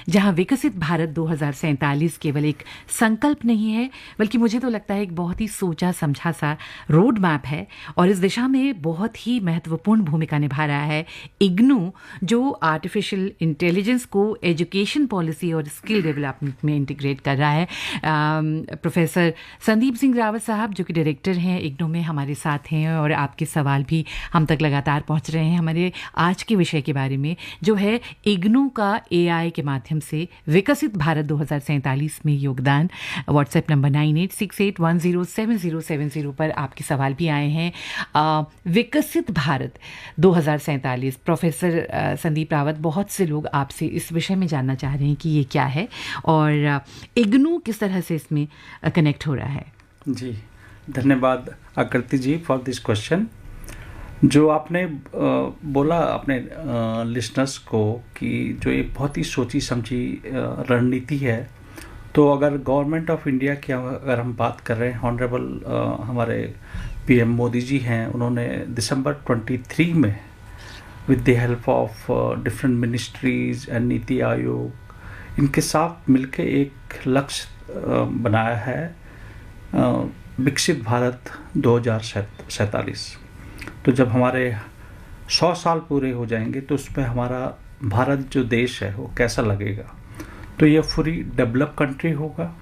जहां विकसित भारत 2047 केवल एक संकल्प नहीं है, बल्कि मुझे तो लगता है एक बहुत ही सोचा समझा सा रोड मैप है। और इस दिशा में बहुत ही महत्वपूर्ण भूमिका निभा रहा है इग्नू, जो आर्टिफिशियल इंटेलिजेंस को एजुकेशन पॉलिसी और स्किल डेवलपमेंट में इंटीग्रेट कर रहा है। प्रोफेसर संदीप सिंह रावत साहब, जो कि डायरेक्टर हैं इग्नू में, हमारे साथ हैं और आपके सवाल भी हम तक लगातार पहुंच रहे हैं हमारे आज के विषय के बारे में, जो है इग्नू का एआई के माध्यम से विकसित भारत 2047 में योगदान। व्हाट्सएप नंबर 9868107070 पर आपके सवाल भी आए हैं। विकसित भारत 2047, प्रोफेसर संदीप रावत, बहुत से लोग आपसे इस विषय में जानना चाह रहे हैं कि ये क्या है और इग्नू किस तरह से इसमें कनेक्ट हो रहा है। जी, धन्यवाद आकृति जी फॉर दिस क्वेश्चन। जो आपने बोला अपने लिसनर्स को कि जो एक बहुत ही सोची समझी रणनीति है, तो अगर गवर्नमेंट ऑफ इंडिया की अगर हम बात कर रहे हैं, ऑनरेबल हमारे पीएम मोदी जी हैं, उन्होंने दिसंबर 23 में with the help of different ministries and NITI Aayog, इनके साथ मिलकर एक लक्ष्य बनाया है, विकसित भारत 2047। तो जब हमारे 100 साल पूरे हो जाएंगे तो उसमें हमारा भारत जो देश है वो कैसा लगेगा। तो ये पूरी डेवलप कंट्री होगा,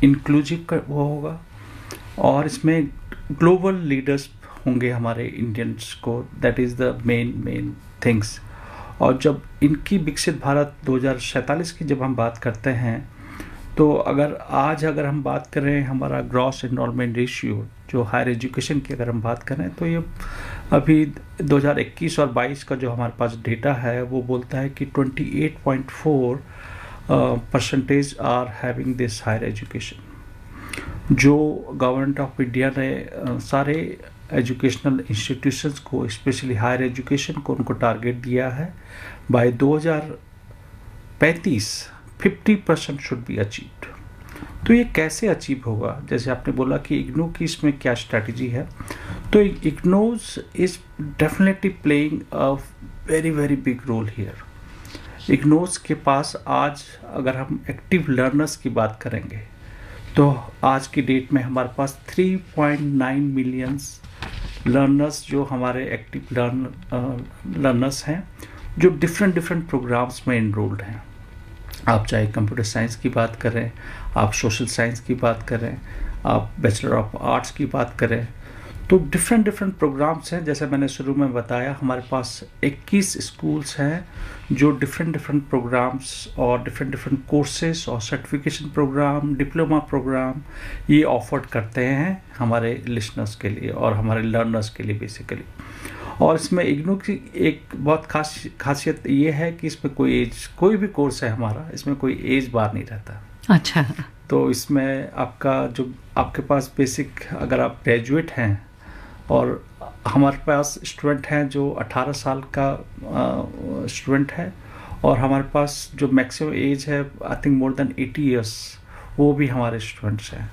इंक्लूसिव वो होगा, और इसमें ग्लोबल लीडर्स होंगे हमारे इंडियंस को, that is the main things. और जब इनकी विकसित भारत 2047 की जब हम बात करते हैं, तो अगर हम बात करें हमारा ग्रॉस एनरोलमेंट रेशियो, जो हायर एजुकेशन की अगर हम बात करें, तो ये अभी 2021 और 22 का जो हमारे पास डेटा है वो बोलता है कि 28.4% are having this higher education. जो गवर्नमेंट ऑफ इंडिया ने सारे एजुकेशनल इंस्टीट्यूशंस को, स्पेशली हायर एजुकेशन को, उनको टारगेट दिया है बाय 2035 50% शुड बी अचीव्ड। तो ये कैसे अचीव होगा, जैसे आपने बोला कि इग्नू की इसमें क्या स्ट्रैटेजी है, तो IGNOU's is definitely playing a very big role here. IGNOU's के पास आज अगर हम एक्टिव लर्नर्स की बात करेंगे, तो आज की डेट में हमारे पास 3.9 मिलियंस लर्नर्स जो हमारे एक्टिव लर्नर्स हैं, जो डिफरेंट प्रोग्राम्स में इनरोल्ड हैं। आप चाहे कंप्यूटर साइंस की बात करें, आप सोशल साइंस की बात करें, आप बैचलर ऑफ आर्ट्स की बात करें, तो डिफरेंट प्रोग्राम्स हैं। जैसे मैंने शुरू में बताया, हमारे पास 21 स्कूल्स हैं जो डिफरेंट प्रोग्राम्स और डिफरेंट कोर्सेस और सर्टिफिकेशन प्रोग्राम, डिप्लोमा प्रोग्राम ये ऑफर्ड करते हैं हमारे लिसनर्स के लिए और हमारे लर्नर्स के लिए बेसिकली। और इसमें इग्नू की एक बहुत खासियत ये है कि इसमें कोई भी कोर्स है हमारा, इसमें कोई एज बार नहीं रहता। अच्छा। तो इसमें आपके पास बेसिक, अगर आप ग्रेजुएट हैं, और हमारे पास स्टूडेंट हैं जो 18 साल का स्टूडेंट है, और हमारे पास जो मैक्सिमम एज है I think more than 80 years, वो भी हमारे स्टूडेंट्स हैं।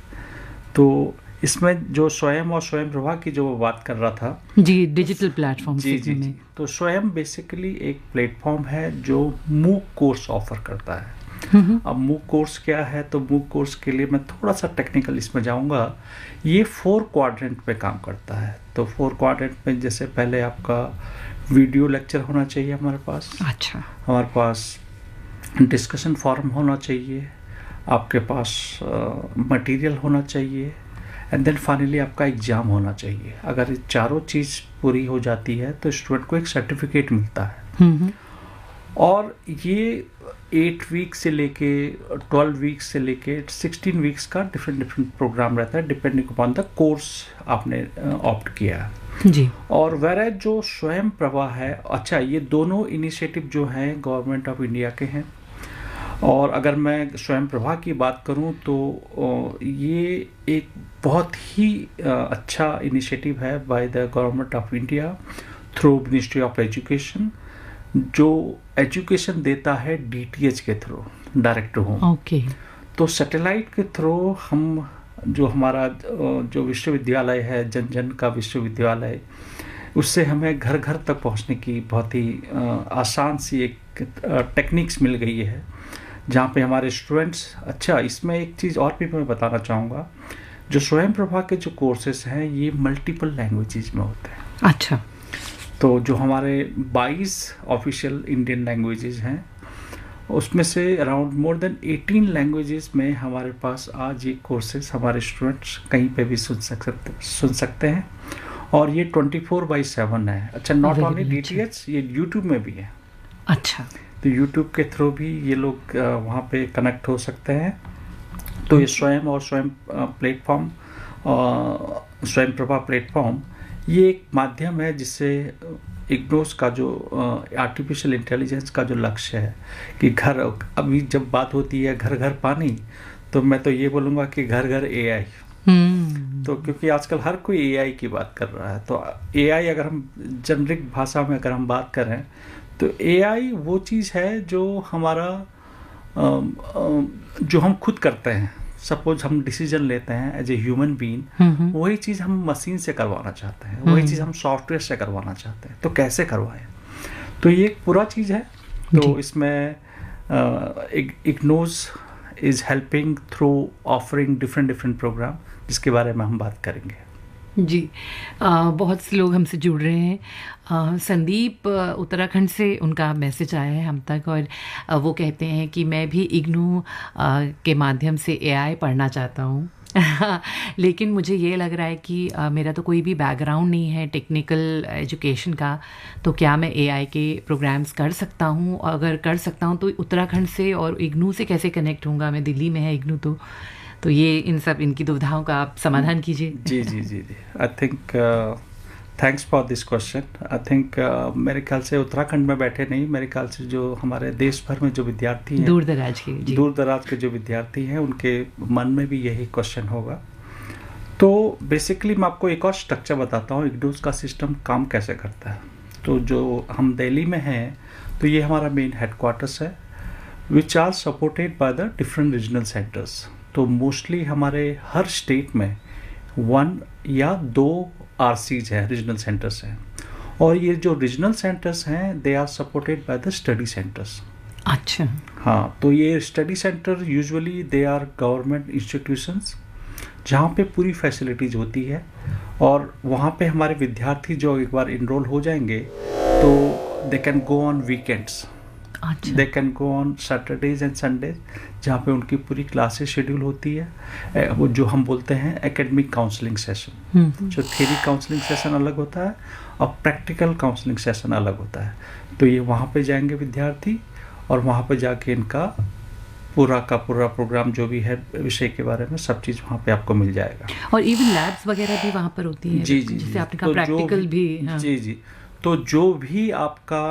तो इसमें जो स्वयं और स्वयं प्रभा की जो बात कर रहा था जी, डिजिटल प्लेटफॉर्म जी, तो स्वयं बेसिकली एक प्लेटफॉर्म है जो मूक कोर्स ऑफर करता है। अब मूक कोर्स क्या है, तो मूक कोर्स के लिए मैं थोड़ा सा टेक्निकल इसमें जाऊंगा। ये 4 क्वाड्रेंट पे काम करता है। तो 4 क्वाड्रेंट में जैसे पहले आपका वीडियो लेक्चर होना चाहिए हमारे पास। अच्छा। हमारे पास डिस्कशन फॉरम होना चाहिए, आपके पास मटेरियल होना चाहिए, एंड देन फाइनली आपका एग्ज़ाम होना चाहिए। अगर ये चारों चीज़ पूरी हो जाती है तो स्टूडेंट को एक सर्टिफिकेट मिलता है। और ये 8 वीक से लेके 12 वीक्स से लेके 16 वीक्स का डिफरेंट प्रोग्राम रहता है, डिपेंडिंग अपॉन द कोर्स आपने ऑप्ट किया जी। और वैसे जो स्वयं प्रभा है, अच्छा, ये दोनों इनिशिएटिव जो हैं गवर्नमेंट ऑफ इंडिया के हैं। और अगर मैं स्वयं प्रभा की बात करूं तो ये एक बहुत ही अच्छा इनिशिएटिव है by the government of India through ministry of education, जो एजुकेशन देता है डीटीएच के through, direct to home. Okay. तो सैटेलाइट के थ्रू हम जो हमारा जो विश्वविद्यालय है, जन जन का विश्वविद्यालय, उससे हमें घर घर तक पहुंचने की बहुत ही आसान सी एक टेक्निक्स मिल गई है, जहाँ पे हमारे स्टूडेंट्स, अच्छा इसमें एक चीज़ और भी मैं बताना चाहूँगा, जो स्वयं प्रभा के जो कोर्सेज हैं ये मल्टीपल लैंग्वेजेज में होते हैं। अच्छा। तो जो हमारे 22 ऑफिशियल इंडियन लैंग्वेजेज हैं उसमें से अराउंड मोर देन 18 लैंग्वेजेस में हमारे पास आज ये कोर्सेज हमारे स्टूडेंट्स कहीं पे भी सुन सकते हैं, और ये 24/7 है। अच्छा, नॉट ओनली DTH, ये यूट्यूब में भी है। अच्छा, तो यूट्यूब के थ्रू भी ये लोग वहाँ पे कनेक्ट हो सकते हैं। तो ये स्वयं और स्वयं प्लेटफॉर्म, स्वयं प्रभा प्लेटफॉर्म, ये एक माध्यम है जिससे इग्नोस का जो आर्टिफिशियल इंटेलिजेंस का जो लक्ष्य है कि घर, अभी जब बात होती है घर घर पानी, तो मैं तो ये बोलूँगा कि घर घर AI। तो क्योंकि आजकल हर कोई AI की बात कर रहा है, तो AI अगर हम जेनरिक भाषा में अगर हम बात करें तो AI वो चीज़ है जो हमारा जो हम खुद करते हैं। सपोज हम डिसीजन लेते हैं एज ए ह्यूमन बीइंग, वही चीज़ हम मशीन से करवाना चाहते हैं, वही चीज़ हम सॉफ्टवेयर से करवाना चाहते हैं। तो कैसे करवाएं? तो ये एक पूरा चीज़ है। तो इसमें IGNOU's is helping through offering different program, जिसके बारे में हम बात करेंगे। जी। बहुत से लोग हमसे जुड़ रहे हैं। संदीप उत्तराखंड से, उनका मैसेज आया है हम तक, और वो कहते हैं कि मैं भी इग्नू के माध्यम से AI पढ़ना चाहता हूँ। लेकिन मुझे ये लग रहा है कि मेरा तो कोई भी बैकग्राउंड नहीं है टेक्निकल एजुकेशन का, तो क्या मैं AI के प्रोग्राम्स कर सकता हूँ? अगर कर सकता हूँ तो उत्तराखंड से और इग्नू से कैसे कनेक्ट होऊंगा? मैं दिल्ली में है इग्नू, तो ये इनकी दुविधाओं का आप समाधान कीजिए। जी। I think thanks for this question. I think मेरे ख्याल से उत्तराखंड में बैठे नहीं, मेरे ख्याल से जो हमारे देश भर में जो विद्यार्थी हैं, दूर दराज के जो विद्यार्थी हैं, उनके मन में भी यही क्वेश्चन होगा। तो बेसिकली मैं आपको एक और स्ट्रक्चर बताता हूँ, इग्नोस का सिस्टम काम कैसे करता है। तो जो हम दिल्ली में हैं, तो ये हमारा मेन हेडक्वार्टर्स है, which are supported by the different regional centres. तो मोस्टली हमारे हर स्टेट में 1 या 2 RCs हैं, रीजनल सेंटर्स हैं, और ये जो रीजनल सेंटर्स हैं they are supported by the study centres. अच्छा। हाँ, तो ये study centre usually they are government institutions जहाँ पे पूरी फैसिलिटीज़ होती है, और वहाँ पे हमारे विद्यार्थी जो एक बार इनरोल हो जाएंगे तो they can go on weekends, they can go on Saturdays and Sundays, जहाँ पे उनकी पूरी क्लासेस शेड्यूल होती है। वो जो हम बोलते हैं एकेडमिक काउंसलिंग सेशन, जो थ्योरी काउंसलिंग सेशन अलग होता है और प्रैक्टिकल काउंसलिंग सेशन अलग होता है। तो ये वहाँ पे जाएंगे विद्यार्थी, और वहाँ पे जाके इनका पूरा का पूरा प्रोग्राम जो भी है विषय के बारे में सब चीज़ वहाँ पे आपको मिल जाएगा। और इवन लैब्स वगैरह भी वहाँ पर होती है। जी, जैसे आपने कहा प्रैक्टिकल भी। हाँ। जी। तो जो भी आपका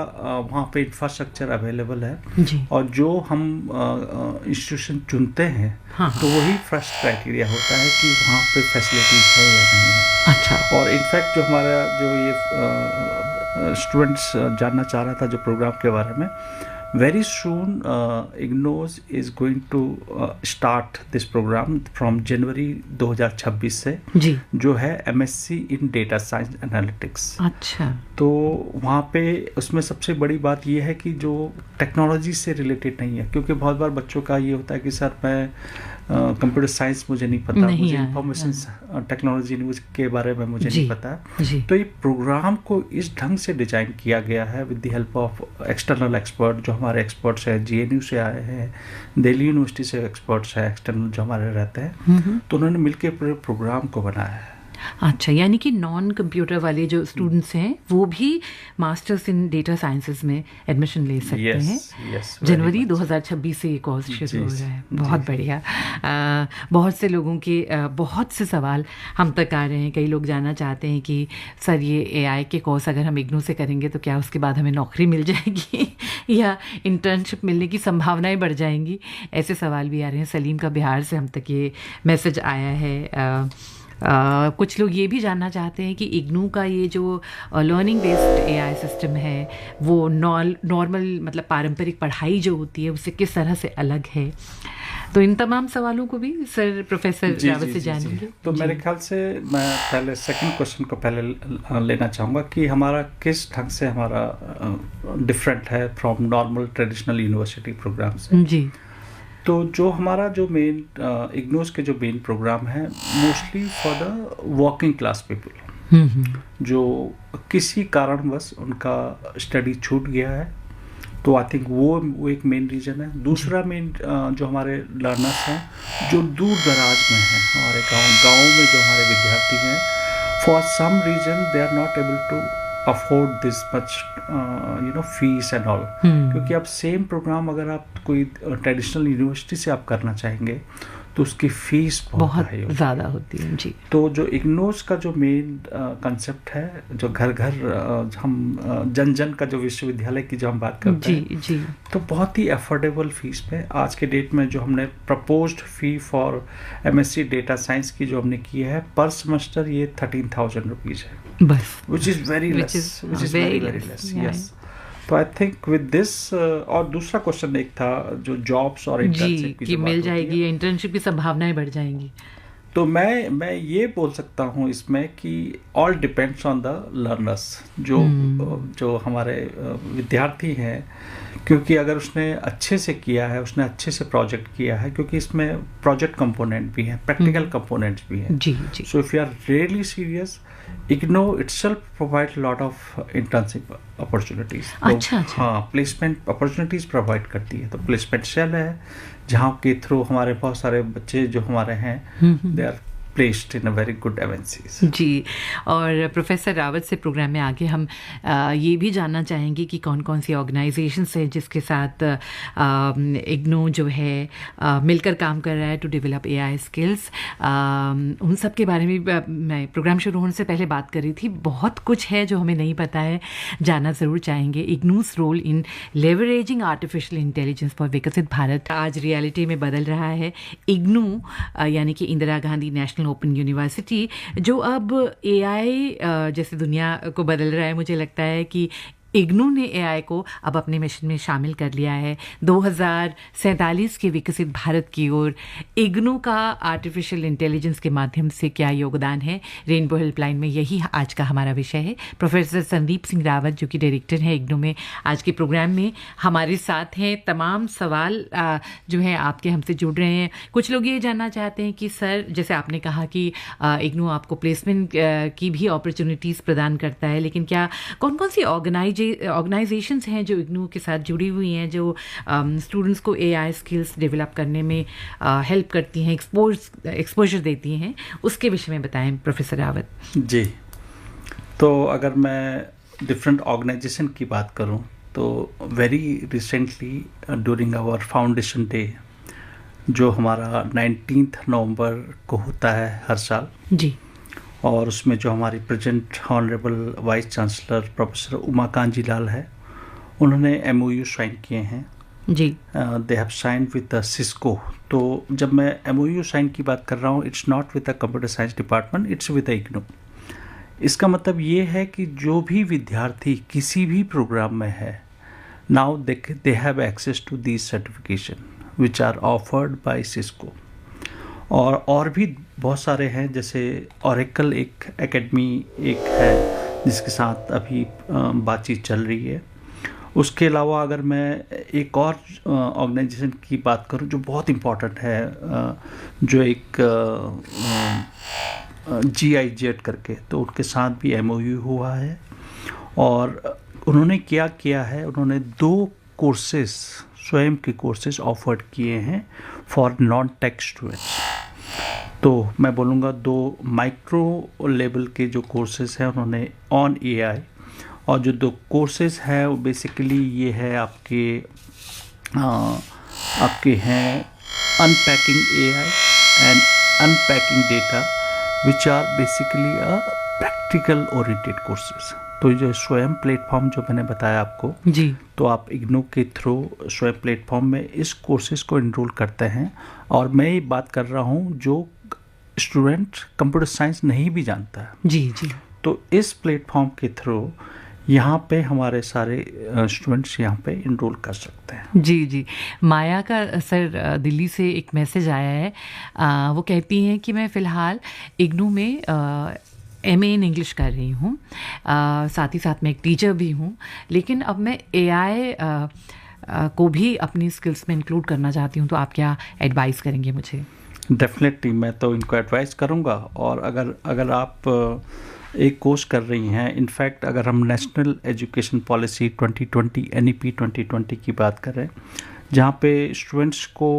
वहाँ पे इंफ्रास्ट्रक्चर अवेलेबल है, और जो हम इंस्टीट्यूशन चुनते हैं, तो वही फर्स्ट क्राइटेरिया होता है कि वहाँ पे फैसिलिटीज है या नहीं है। अच्छा। और इनफैक्ट जो हमारा जो ये स्टूडेंट्स जानना चाह रहा था जो प्रोग्राम के बारे में, very soon IGNOS is going to start this program from January 2026 से, जी, जो है MSc in Data Science Analytics। अच्छा। तो वहाँ पे उसमें सबसे बड़ी बात ये है कि जो टेक्नोलॉजी से रिलेटेड नहीं है, क्योंकि बहुत बार बच्चों का ये होता है कि सर मैं कंप्यूटर साइंस मुझे नहीं पता, मुझे इंफॉर्मेशन टेक्नोलॉजी के बारे में मुझे नहीं पता। तो ये प्रोग्राम को इस ढंग से डिजाइन किया गया है with the help of external expert, जो हमारे एक्सपर्ट्स हैं GNU से आए हैं, दिल्ली यूनिवर्सिटी से एक्सपर्ट्स हैं एक्सटर्नल जो हमारे रहते हैं, तो उन्होंने मिलकर पूरे प्रोग्राम को बनाया है। अच्छा, यानी कि नॉन कंप्यूटर वाले जो स्टूडेंट्स हैं वो भी मास्टर्स इन डेटा साइंसेस में एडमिशन ले सकते हैं। जनवरी 2026 से ये कोर्स शुरू हो रहा है। बहुत बढ़िया। बहुत से लोगों के बहुत से सवाल हम तक आ रहे हैं। कई लोग जानना चाहते हैं कि सर ये AI के कोर्स अगर हम इग्नू से करेंगे तो क्या उसके बाद हमें नौकरी मिल जाएगी या इंटर्नशिप मिलने की संभावनाएं बढ़ जाएंगी? ऐसे सवाल भी आ रहे हैं। सलीम का बिहार से हम तक ये मैसेज आया है। कुछ लोग ये भी जानना चाहते हैं कि इग्नू का ये जो लर्निंग बेस्ड AI सिस्टम है वो नॉर्मल मतलब पारंपरिक पढ़ाई जो होती है उससे किस तरह से अलग है। तो इन तमाम सवालों को भी सर प्रोफेसर रावत से जानेंगे। तो मेरे ख्याल से मैं पहले सेकंड क्वेश्चन को पहले लेना चाहूँगा कि हमारा किस ढंग से हमारा डिफरेंट है from normal traditional university programme से। जी। तो जो हमारा जो मेन इग्नोस के जो मेन प्रोग्राम है mostly for the working class people जो किसी कारणवश उनका स्टडी छूट गया है, तो आई थिंक वो एक मेन रीज़न है। दूसरा मेन जो हमारे लर्नर्स हैं जो दूर दराज में हैं, हमारे गाँव में जो हमारे विद्यार्थी हैं, for some reason they are not able to afford this much fees and all, क्योंकि आप सेम प्रोग्राम अगर आप कोई ट्रेडिशनल यूनिवर्सिटी से आप करना चाहेंगे तो उसकी फीस बहुत ज़्यादा होती है जी। तो जो इग्नोस का जो मेन कंसेप्ट है, जो घर घर हम जन जन का जो विश्वविद्यालय की जो हम बात करते हैं जी, तो बहुत ही अफोर्डेबल फीस पे आज के डेट में जो हमने proposed fee for MSc data science की जो हमने की है पर सेमेस्टर ये 13,000 रुपीज़ है बस, which is very less, which is very less, yes. तो आई थिंक विद दिस, और दूसरा क्वेश्चन एक था जो जॉब्स और इंटर्नशिप की कि मिल जाएगी, इंटर्नशिप की संभावनाएं बढ़ जाएंगी। तो मैं ये बोल सकता हूँ इसमें कि all depends on the learners, जो हमारे विद्यार्थी हैं, क्योंकि अगर उसने अच्छे से किया है, उसने अच्छे से प्रोजेक्ट किया है, क्योंकि इसमें प्रोजेक्ट कंपोनेंट भी है, प्रैक्टिकल कंपोनेंट्स भी हैं। जी जी। So if you are really serious, IGNOU itself provides a lot of internship opportunities. अच्छा। हाँ, प्लेसमेंट अपॉर्चुनिटीज प्रोवाइड करती है। तो प्लेसमेंट सेल है जहाँ के थ्रू हमारे बहुत सारे बच्चे जो हमारे हैं they are placed in a very good MNCs. जी, और प्रोफेसर रावत से प्रोग्राम में आगे हम ये भी जानना चाहेंगे कि कौन कौन सी ऑर्गेनाइजेशंस हैं जिसके साथ IGNOU जो है मिलकर काम कर रहा है टू डेवलप AI स्किल्स। उन सब के बारे में मैं प्रोग्राम शुरू होने से पहले बात कर रही थी। बहुत कुछ है जो हमें नहीं पता है, जानना ज़रूर चाहेंगे। IGNOU's role in leveraging artificial intelligence for Viksit Bharat आज रियलिटी में बदल रहा है। IGNOU यानी कि Indira Gandhi national open university जो अब AI जैसे दुनिया को बदल रहा है, मुझे लगता है कि IGNOU ने AI को अब अपने मिशन में शामिल कर लिया है। 2047 के विकसित भारत की ओर IGNOU का आर्टिफिशियल इंटेलिजेंस के माध्यम से क्या योगदान है, रेनबो हेल्पलाइन में यही आज का हमारा विषय है। प्रोफेसर संदीप सिंह रावत जो कि डायरेक्टर हैं IGNOU में, आज के प्रोग्राम में हमारे साथ हैं। तमाम सवाल जो हैं आपके हमसे जुड़ रहे हैं। कुछ लोग ये जानना चाहते हैं कि सर, जैसे आपने कहा कि IGNOU आपको प्लेसमेंट की भी अपॉर्चुनिटीज़ प्रदान करता है, लेकिन क्या कौन कौन सी ऑर्गेनाइजेशंस हैं जो IGNOU के साथ जुड़ी हुई हैं, जो स्टूडेंट्स को AI स्किल्स डेवलप करने में हेल्प करती हैं, एक्सपोजर देती हैं, उसके विषय में बताएं प्रोफेसर रावत जी। तो अगर मैं डिफरेंट ऑर्गेनाइजेशन की बात करूं तो very recently during our foundation day जो हमारा 19 नवंबर को होता है हर साल जी, और उसमें जो हमारी present honourable vice chancellor professor Umakant ji Lal है, उन्होंने MOU साइन किए हैं जी। They have sign with Cisco. तो जब मैं MOU साइन की बात कर रहा हूँ, it's not with the computer science department, it's with IGNOU। इसका मतलब ये है कि जो भी विद्यार्थी किसी भी प्रोग्राम में है, now they have access to these certification which are offered by Cisco. और भी बहुत सारे हैं, जैसे ऑरेकल एक एकेडमी एक है जिसके साथ अभी बातचीत चल रही है। उसके अलावा अगर मैं एक और ऑर्गेनाइजेशन की बात करूं जो बहुत इम्पॉर्टेंट है, जो एक GIZ करके, तो उनके साथ भी MOU हुआ है। और उन्होंने क्या किया है, उन्होंने 2 कोर्सेस, स्वयं के कोर्सेज ऑफर्ड किए हैं फॉर नॉन टेक स्टूडेंट्स। तो मैं बोलूँगा 2 माइक्रो लेवल के जो कोर्सेज हैं उन्होंने ऑन AI, और जो 2 कोर्सेज हैं वो बेसिकली ये है आपके हैं unpacking AI and unpacking data which are basically a practical oriented courses. तो जो स्वयं प्लेटफॉर्म जो मैंने बताया आपको जी, तो आप IGNOU के थ्रू स्वयं प्लेटफॉर्म में इस कोर्सेज को इनरोल करते हैं। और मैं ये बात कर रहा हूँ जो स्टूडेंट कंप्यूटर साइंस नहीं भी जानता है जी जी, तो इस प्लेटफॉर्म के थ्रू यहाँ पे हमारे सारे स्टूडेंट्स यहाँ पे इनरोल कर सकते हैं। जी जी। माया का सर दिल्ली से एक मैसेज आया है। वो कहती हैं कि मैं फ़िलहाल IGNOU में MA इन इंग्लिश कर रही हूँ, साथ ही साथ मैं एक टीचर भी हूँ, लेकिन अब मैं AI को भी अपनी स्किल्स में इंक्लूड करना चाहती हूँ, तो आप क्या एडवाइस करेंगे मुझे? डेफिनेटली मैं तो इनको एडवाइस करूँगा। और अगर आप एक कोर्स कर रही हैं, इनफैक्ट अगर हम नेशनल एजुकेशन पॉलिसी 2020 NEP 2020 की बात करें, जहाँ पे स्टूडेंट्स को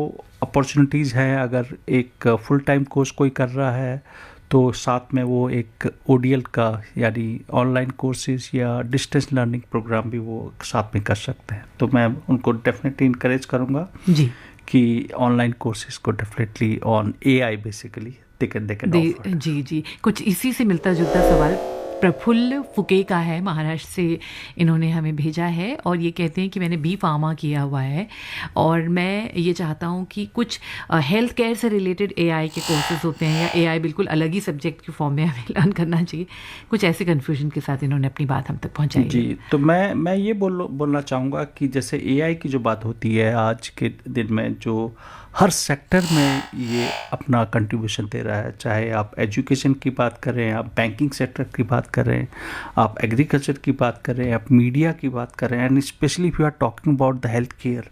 अपॉर्चुनिटीज़ हैं, अगर एक फुल टाइम कोर्स कोई कर रहा है तो साथ में वो एक ODL का यानी ऑनलाइन कोर्सेज या डिस्टेंस लर्निंग प्रोग्राम भी वो साथ में कर सकते हैं। तो मैं उनको डेफिनेटली इनकरेज करूँगा जी कि ऑनलाइन कोर्सेज को definitely on AI basically they can offer. जी, कुछ इसी से मिलता जुलता सवाल प्रफुल्ल फुके का है, महाराष्ट्र से इन्होंने हमें भेजा है और ये कहते हैं कि मैंने बी फार्मा किया हुआ है और मैं ये चाहता हूँ कि कुछ हेल्थ केयर से रिलेटेड AI के कोर्सेज होते हैं या AI बिल्कुल अलग ही सब्जेक्ट के फॉर्म में हमें लर्न करना चाहिए। कुछ ऐसे कन्फ्यूजन के साथ इन्होंने अपनी बात हम तक पहुँचाई। जी, तो मैं ये बोलना चाहूँगा कि जैसे AI की जो बात होती है आज के दिन में, जो हर सेक्टर में ये अपना कंट्रीब्यूशन दे रहा है, चाहे आप एजुकेशन की बात करें, आप बैंकिंग सेक्टर की बात करें, आप एग्रीकल्चर की बात करें, आप मीडिया की बात करें, and specially if you are talking about the health care,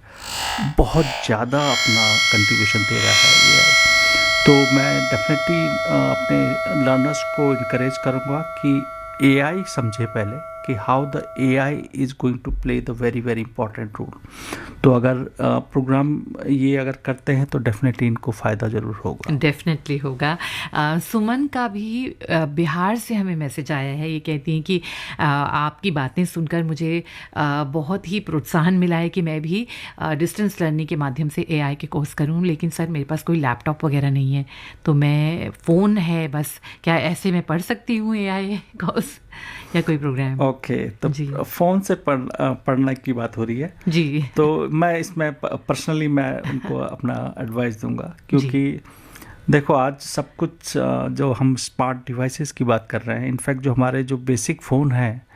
बहुत ज़्यादा अपना कंट्रीब्यूशन दे रहा है ये। तो मैं डेफिनेटली अपने लर्नर्स को इनकरेज करूँगा कि AI समझे पहले कि how the AI is going to play the very very important role. तो अगर प्रोग्राम ये अगर करते हैं तो डेफिनेटली इनको फ़ायदा ज़रूर होगा। डेफिनेटली होगा। सुमन का भी बिहार से हमें मैसेज आया है। ये कहती हैं कि आपकी बातें सुनकर मुझे बहुत ही प्रोत्साहन मिला है कि मैं भी डिस्टेंस लर्निंग के माध्यम से AI के कोर्स करूं, लेकिन सर मेरे पास कोई लैपटॉप वगैरह नहीं है, तो मैं फ़ोन है बस, क्या ऐसे मैं पढ़ सकती हूँ AI कोर्स या कोई प्रोग्राम? ओके, तो फ़ोन से पढ़ने की बात हो रही है जी। तो मैं इसमें पर्सनली मैं उनको अपना एडवाइस दूंगा, क्योंकि देखो आज सब कुछ जो हम स्मार्ट डिवाइसेस की बात कर रहे हैं, इनफैक्ट जो हमारे जो बेसिक फ़ोन हैं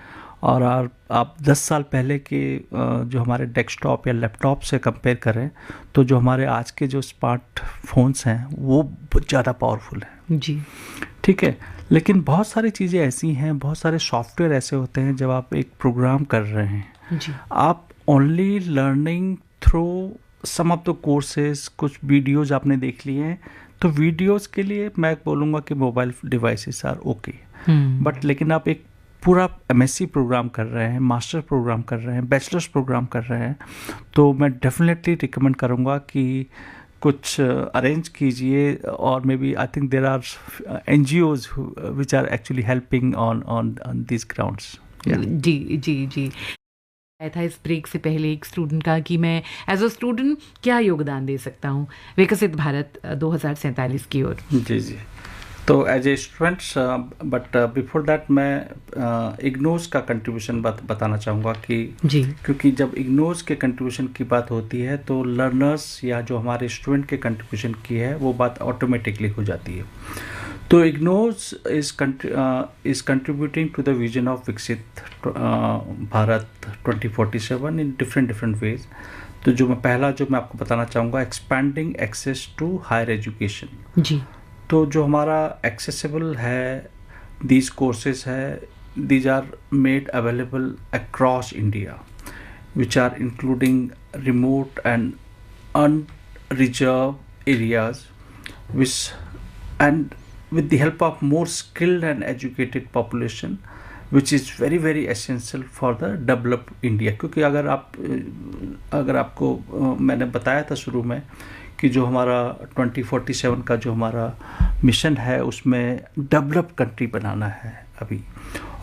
और आप 10 साल पहले के जो हमारे डेस्कटॉप या लैपटॉप से कंपेयर करें तो जो हमारे आज के जो स्मार्ट फोन्स हैं वो बहुत ज़्यादा पावरफुल हैं। जी ठीक है, लेकिन बहुत सारी चीज़ें ऐसी हैं, बहुत सारे सॉफ्टवेयर ऐसे होते हैं, जब आप एक प्रोग्राम कर रहे हैं जी आप only learning through some of the courses, कुछ वीडियोज आपने देख लिए हैं, तो वीडियोस के लिए मैं बोलूँगा कि mobile devices are okay, but लेकिन आप एक पूरा MSc प्रोग्राम कर रहे हैं, मास्टर प्रोग्राम कर रहे हैं, बैचलर्स प्रोग्राम कर रहे हैं, तो मैं डेफिनेटली रिकमेंड करूँगा कि कुछ अरेंज कीजिए, और maybe I think there are NGOs which are actually helping on this grounds. जी जी जी आया था इस ब्रेक से पहले एक स्टूडेंट का कि मैं एज अ स्टूडेंट क्या योगदान दे सकता हूँ विकसित भारत 2047 की ओर। जी जी, तो as a students, but before that मैं इग्नोज का कंट्रीब्यूशन बताना चाहूँगा कि जी, क्योंकि जब इग्नोज के कंट्रीब्यूशन की बात होती है तो लर्नर्स या जो हमारे स्टूडेंट के कंट्रीब्यूशन की है वो बात ऑटोमेटिकली हो जाती है। तो IGNOU's is contributing to the vision of Viksit Bharat 2047 in different ways. तो जो मैं आपको बताना चाहूँगा, expanding access to higher education. जी, तो जो हमारा एक्सेसिबल है, दीज कोर्सेज है, these are made available across India, which are including remote and unreserved areas, which and with the help of more skilled and educated population, which is very very essential for the developed India। क्योंकि अगर आपको मैंने बताया था शुरू में कि जो हमारा 2047 का जो हमारा मिशन है उसमें डेवलप्ड कंट्री बनाना है अभी।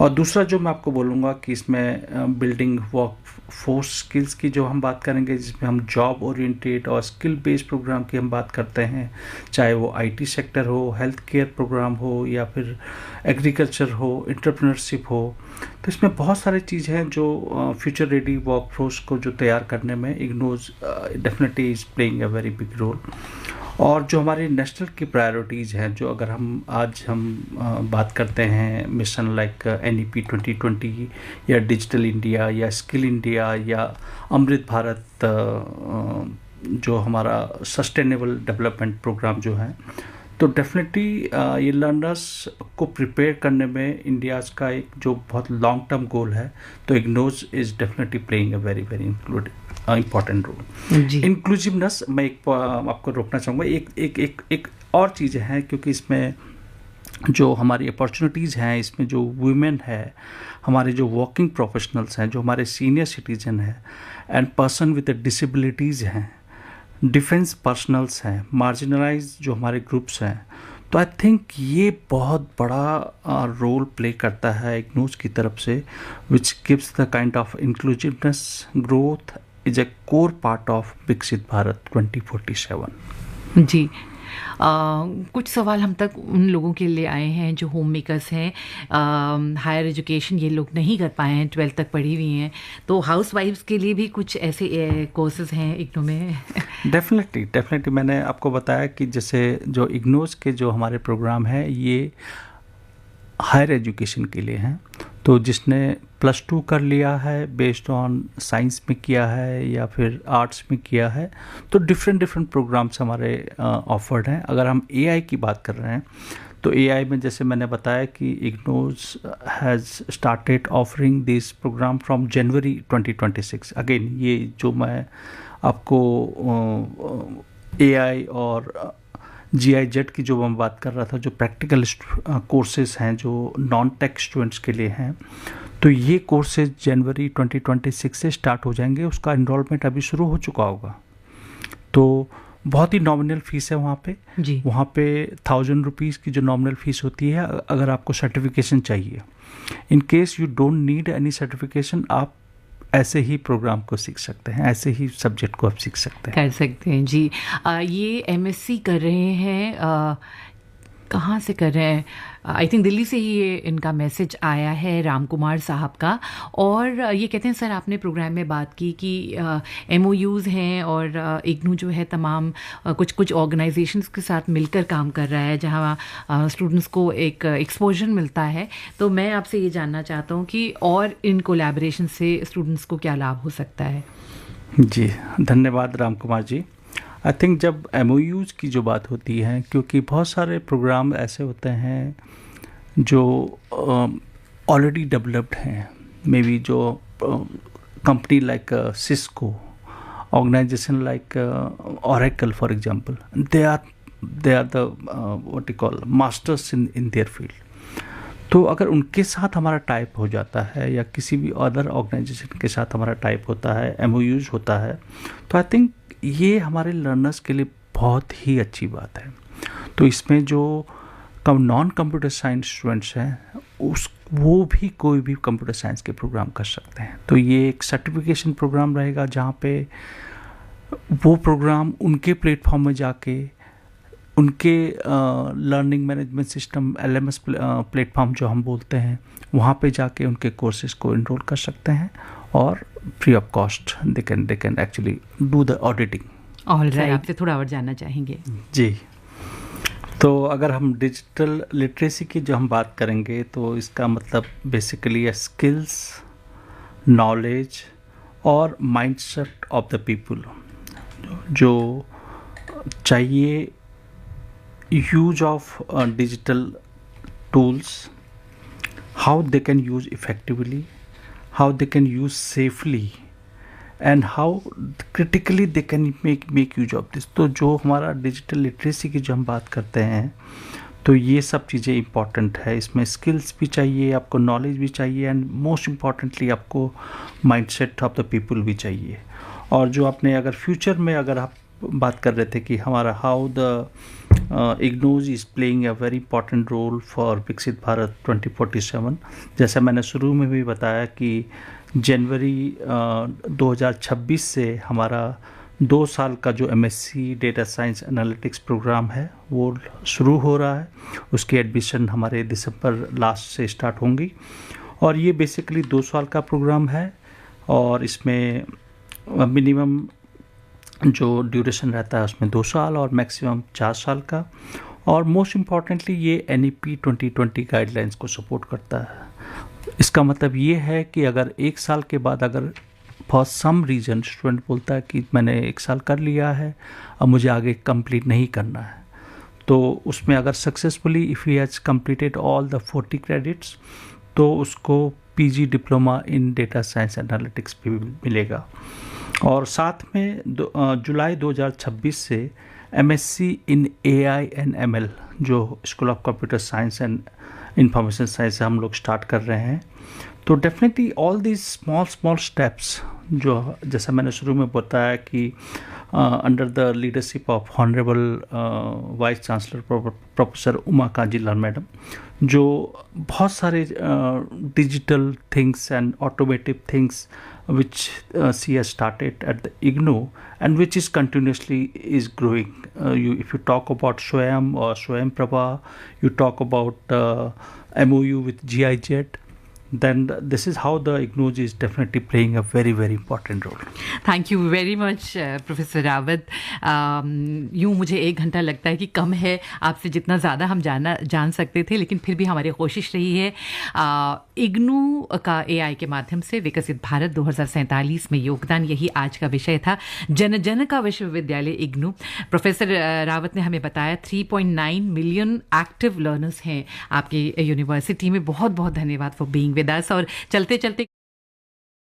और दूसरा जो मैं आपको बोलूँगा कि इसमें बिल्डिंग वर्क फोर्स स्किल्स की जो हम बात करेंगे, जिसमें हम जॉब ओरिएंटेड और स्किल बेस्ड प्रोग्राम की हम बात करते हैं, चाहे वो IT सेक्टर हो, हेल्थ केयर प्रोग्राम हो, या फिर एग्रीकल्चर हो, एंटरप्रेन्योरशिप हो। तो इसमें बहुत सारी चीज़ें हैं जो फ्यूचर रेडी वर्क फोर्स को जो तैयार करने में इग्नोज definitely is playing a very big role. और जो हमारी नेशनल की प्रायोरिटीज़ हैं, जो अगर हम बात करते हैं मिशन लाइक NEP 2020 या डिजिटल इंडिया या स्किल इंडिया या अमृत भारत, जो हमारा सस्टेनेबल डेवलपमेंट प्रोग्राम जो है, तो डेफिनेटली ये लर्नर्स को प्रिपेयर करने में इंडियाज़ का एक जो बहुत लॉन्ग टर्म गोल है, तो इग्नोज is definitely playing a very very important role. जी। इंक्लूसिवनेस, मैं आपको रोकना चाहूँगा, एक और चीज़ है, क्योंकि इसमें जो हमारी अपॉर्चुनिटीज़ हैं, इसमें जो वुमेन है, हमारे जो वर्किंग प्रोफेशनल्स हैं, जो हमारे सीनियर सिटीजन हैं एंड पर्सन विद डिसेबिलिटीज़ हैं, डिफेंस पर्सनल्स हैं, मार्जिनलाइज जो हमारे ग्रुप्स हैं, तो आई थिंक ये बहुत बड़ा रोल प्ले करता है इग्नूस की तरफ से, which gives the kind of inclusiveness. Growth is a core part of Viksit Bharat 2047। जी। कुछ सवाल हम तक उन लोगों के लिए आए हैं जो होम मेकर्स हैं, हायर एजुकेशन ये लोग नहीं कर पाए हैं, 12th तक पढ़ी हुई हैं, तो हाउस वाइफ्स के लिए भी कुछ ऐसे कोर्सेज हैं इग्नू में? डेफिनेटली मैंने आपको बताया कि जैसे जो इग्नोस के जो हमारे प्रोग्राम हैं ये हायर एजुकेशन के लिए हैं, तो जिसने +2 कर लिया है बेस्ड ऑन साइंस में किया है या फिर आर्ट्स में किया है, तो डिफरेंट प्रोग्राम्स हमारे ऑफर्ड हैं। अगर हम एआई की बात कर रहे हैं तो एआई में जैसे मैंने बताया कि इग्नोस has started offering this program from January 2026। Again ये जो मैं आपको एआई और GIZ की जो मैं बात कर रहा था, जो प्रैक्टिकल कोर्सेज हैं जो नॉन टेक स्टूडेंट्स के लिए हैं, तो ये कोर्सेज जनवरी 2026 से स्टार्ट हो जाएंगे। उसका इनरोलमेंट अभी शुरू हो चुका होगा, तो बहुत ही नॉमिनल फ़ीस है वहाँ पे जी। वहाँ पे 1000 रुपीज़ की जो नॉमिनल फ़ीस होती है अगर आपको सर्टिफिकेशन चाहिए। In case you don't need any certification, आप ऐसे ही प्रोग्राम को सीख सकते हैं, ऐसे ही सब्जेक्ट को आप सीख सकते हैं, कर सकते हैं। जी। ये MSc कर रहे हैं, कहाँ से कर रहे हैं? आई थिंक दिल्ली से ही ये इनका मैसेज आया है, राम कुमार साहब का, और ये कहते हैं सर आपने प्रोग्राम में बात की कि MOUs हैं और इग्नू जो है तमाम कुछ ऑर्गेनाइजेशंस के साथ मिलकर काम कर रहा है जहाँ स्टूडेंट्स को एक एक्सपोजर मिलता है। तो मैं आपसे ये जानना चाहता हूँ कि और इन कोलैबोरेशन से स्टूडेंट्स को क्या लाभ हो सकता है? जी, धन्यवाद राम कुमार जी। आई थिंक जब MOUs की जो बात होती है, क्योंकि बहुत सारे प्रोग्राम ऐसे होते हैं जो ऑलरेडी डेवलप्ड हैं, मे बी जो company like Cisco, organisation like Oracle for example, they are the what you call masters in their field. तो अगर उनके साथ हमारा टाइप हो जाता है या किसी भी अदर ऑर्गेनाइजेशन के साथ हमारा टाइप होता है, MOUs होता है, तो आई थिंक ये हमारे लर्नर्स के लिए बहुत ही अच्छी बात है। तो इसमें जो नॉन कंप्यूटर साइंस स्टूडेंट्स हैं वो भी कोई भी कंप्यूटर साइंस के प्रोग्राम कर सकते हैं। तो ये एक सर्टिफिकेशन प्रोग्राम रहेगा जहाँ पे वो प्रोग्राम उनके प्लेटफॉर्म में जाके उनके learning management system LMS platform जो हम बोलते हैं, वहाँ पे जाके उनके कोर्सेज को इनरोल कर सकते हैं और free of cost they can actually do the auditing. Alright, आपसे थोड़ा और जानना चाहेंगे। जी, तो अगर हम डिजिटल लिटरेसी की जो हम बात करेंगे तो इसका मतलब बेसिकली स्किल्स, नॉलेज और माइंडसेट ऑफ द पीपल जो चाहिए, use of digital tools, how they can use effectively, how they can use safely and how critically they can make use of this। तो जो हमारा डिजिटल लिटरेसी की जो हम बात करते हैं, तो ये सब चीज़ें इम्पॉर्टेंट है। इसमें स्किल्स भी चाहिए, आपको नॉलेज भी चाहिए एंड मोस्ट इम्पॉर्टेंटली आपको माइंडसेट ऑफ द पीपल भी चाहिए। और जो आपने अगर फ्यूचर में अगर आप बात कर रहे थे कि हमारा हाउ द इग्नोज is playing a very important role for Viksit Bharat 2047, जैसा मैंने शुरू में भी बताया कि जनवरी 2026 से हमारा 2 साल का जो MSc data science analytics programme है वो शुरू हो रहा है। उसकी एडमिशन हमारे दिसंबर लास्ट से स्टार्ट होंगी और ये बेसिकली 2 साल का प्रोग्राम है और इसमें मिनिमम जो ड्यूरेशन रहता है उसमें 2 साल और मैक्सिमम 4 साल का। और मोस्ट इम्पॉर्टेंटली ये NEP 2020 गाइडलाइंस को सपोर्ट करता है। इसका मतलब ये है कि अगर 1 साल के बाद अगर फॉर सम रीज़न स्टूडेंट बोलता है कि मैंने 1 साल कर लिया है, अब मुझे आगे कंप्लीट नहीं करना है, तो उसमें अगर successfully if he has completed all the 40 credits तो उसको PG diploma in data science analytics भी मिलेगा। और साथ में जुलाई 2026 से MSc in AI and ML जो school of computer science and information science से हम लोग स्टार्ट कर रहे हैं। तो definitely all these small steps जो जैसा मैंने शुरू में बताया कि under the leadership of honourable vice chancellor professor Uma Kanjilal madam, जो बहुत सारे digital things and automotive things which she has started at the IGNOU and which is continuously is growing. If you talk about Swayam or Swayam Prabha, you talk about MOU with GIZ, then this is how the IGNOU is definitely playing a very, very important role. Thank you very much professor Rawat. यूँ मुझे 1 घंटा लगता है कि कम है, आपसे जितना ज़्यादा हम जान सकते थे, लेकिन फिर भी हमारी कोशिश रही है इग्नू का AI के माध्यम से विकसित भारत 2047 में योगदान, यही आज का विषय था। जन जन का विश्वविद्यालय इग्नू। प्रोफेसर रावत ने हमें बताया 3.9 मिलियन एक्टिव लर्नर्स हैं आपकी यूनिवर्सिटी में। बहुत बहुत धन्यवाद फॉर बीइंग विद अस। और चलते चलते